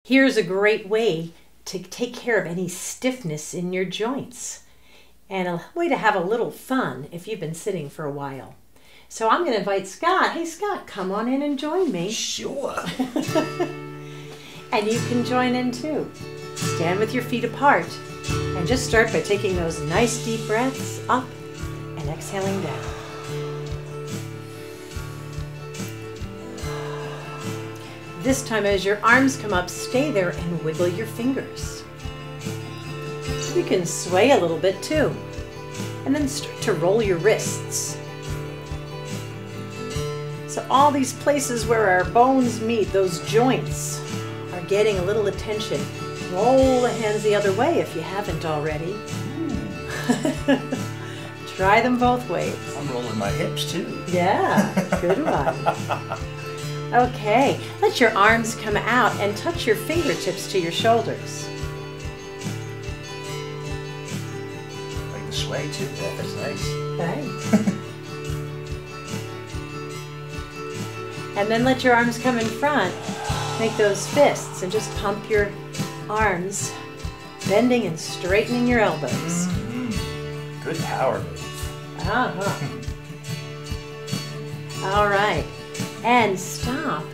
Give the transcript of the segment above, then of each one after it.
Here's a great way to take care of any stiffness in your joints and a way to have a little fun if you've been sitting for a while. So I'm going to invite Scott. Hey Scott, come on in and join me. Sure. And you can join in too. Stand with your feet apart and just start by taking those nice deep breaths up and exhaling down. This time as your arms come up, stay there and wiggle your fingers. You can sway a little bit too. And then start to roll your wrists. So all these places where our bones meet, those joints, are getting a little attention. Roll the hands the other way if you haven't already. Try them both ways. I'm rolling my hips too. Yeah, good one. Okay, let your arms come out and touch your fingertips to your shoulders. Like the sway too, Beth. That's nice. Thanks. And then let your arms come in front. Make those fists and just pump your arms, bending and straightening your elbows. Good power move. Uh-huh. All right. And stop.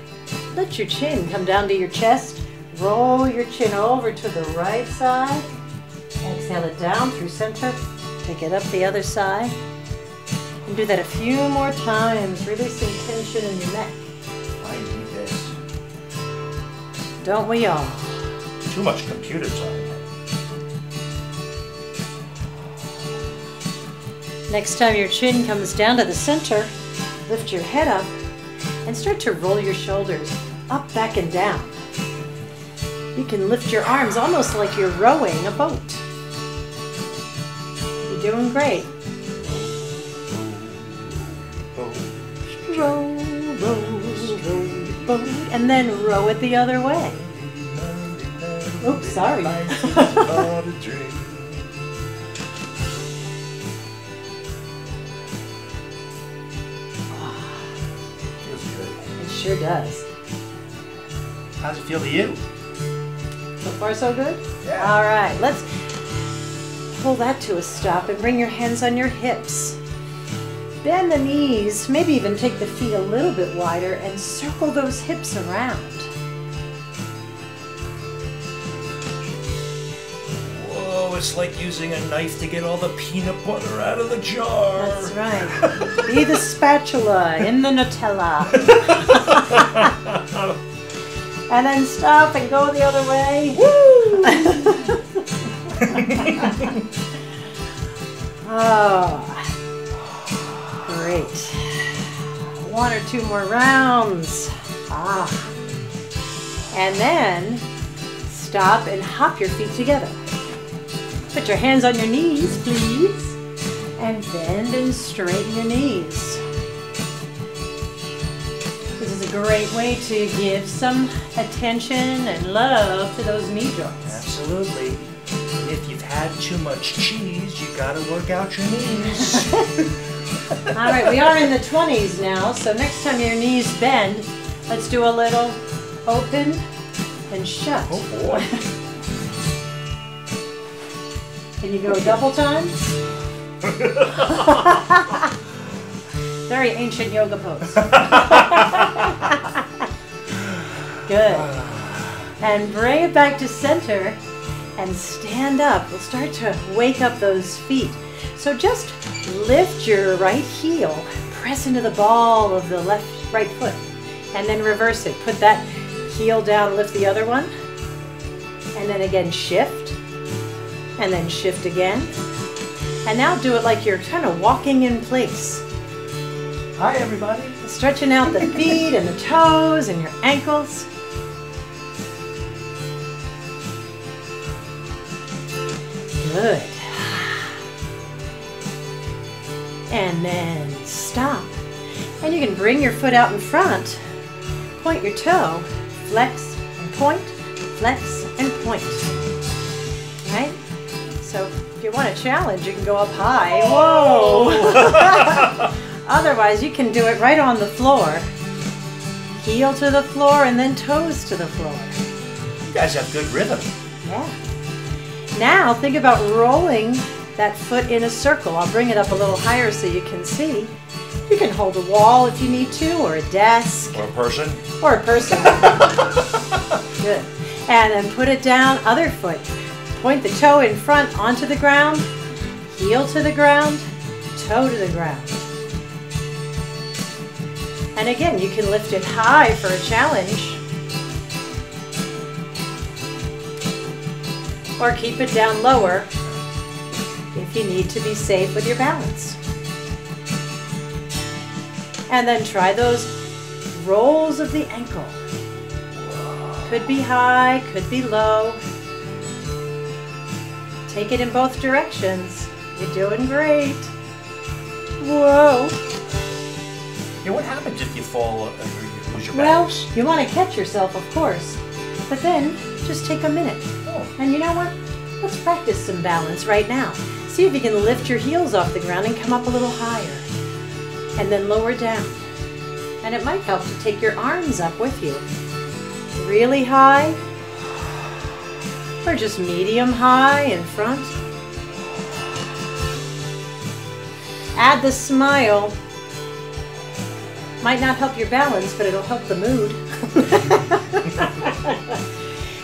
Let your chin come down to your chest. Roll your chin over to the right side. Exhale it down through center. Take it up the other side. And do that a few more times, releasing tension in your neck. I need this. Don't we all? Too much computer time. Next time your chin comes down to the center, lift your head up and start to roll your shoulders up, back, and down. You can lift your arms almost like you're rowing a boat. You're doing great. Row, row, row your boat, and then row it the other way. Oops, sorry. Sure does. How's it feel to you? So far so good? Yeah. All right, let's pull that to a stop and bring your hands on your hips. Bend the knees, maybe even take the feet a little bit wider and circle those hips around. Whoa, it's like using a knife to get all the peanut butter out of the jar. That's right. Be the spatula in the Nutella. And then stop and go the other way. Woo! Oh, great. One or two more rounds. And then stop and hop your feet together. Put your hands on your knees, please. And bend and straighten your knees. This is a great way to give some attention and love to those knee joints. Absolutely. If you've had too much cheese, you gotta work out your knees. All right, we are in the 20s now, so next time your knees bend, let's do a little open and shut. Oh boy. Can you go double time? Very ancient yoga pose. Good. And bring it back to center and stand up. We'll start to wake up those feet. So just lift your right heel, press into the ball of the right foot, and then reverse it. Put that heel down, lift the other one, and then again shift, and then shift again. And now do it like you're kind of walking in place. Hi, everybody. Stretching out the feet and the toes and your ankles. Good. And then stop. And you can bring your foot out in front, point your toe, flex and point, flex and point. Right? So if you want a challenge, you can go up high. Whoa! Otherwise, you can do it right on the floor. Heel to the floor and then toes to the floor. You guys have good rhythm. Yeah. Now think about rolling that foot in a circle. I'll bring it up a little higher so you can see. You can hold a wall if you need to, or a desk. Or a person. Or a person. Good. And then put it down, other foot. Point the toe in front onto the ground, heel to the ground, toe to the ground. And again, you can lift it high for a challenge. Or keep it down lower if you need to be safe with your balance. And then try those rolls of the ankle. Could be high, could be low. Take it in both directions. You're doing great. Whoa. Yeah, what happens if you fall or you lose your Well, balance? you want to catch yourself, of course. But then, just take a minute. Oh. And you know what? Let's practice some balance right now. See if you can lift your heels off the ground and come up a little higher. And then lower down. And it might help to take your arms up with you. Really high. Or just medium high in front. Add the smile. Might not help your balance, but it'll help the mood.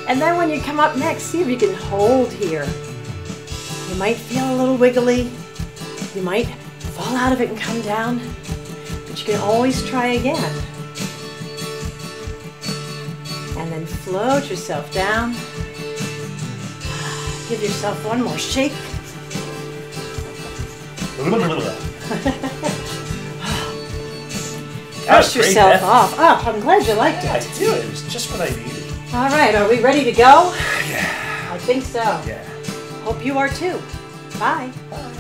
And then when you come up next, see if you can hold here. You might feel a little wiggly. You might fall out of it and come down. But you can always try again. And then float yourself down. Give yourself one more shake. Brush yourself off. Oh, I'm glad you liked it. I do. It was just what I needed. All right, are we ready to go? Yeah. I think so. Yeah. Hope you are too. Bye. Bye.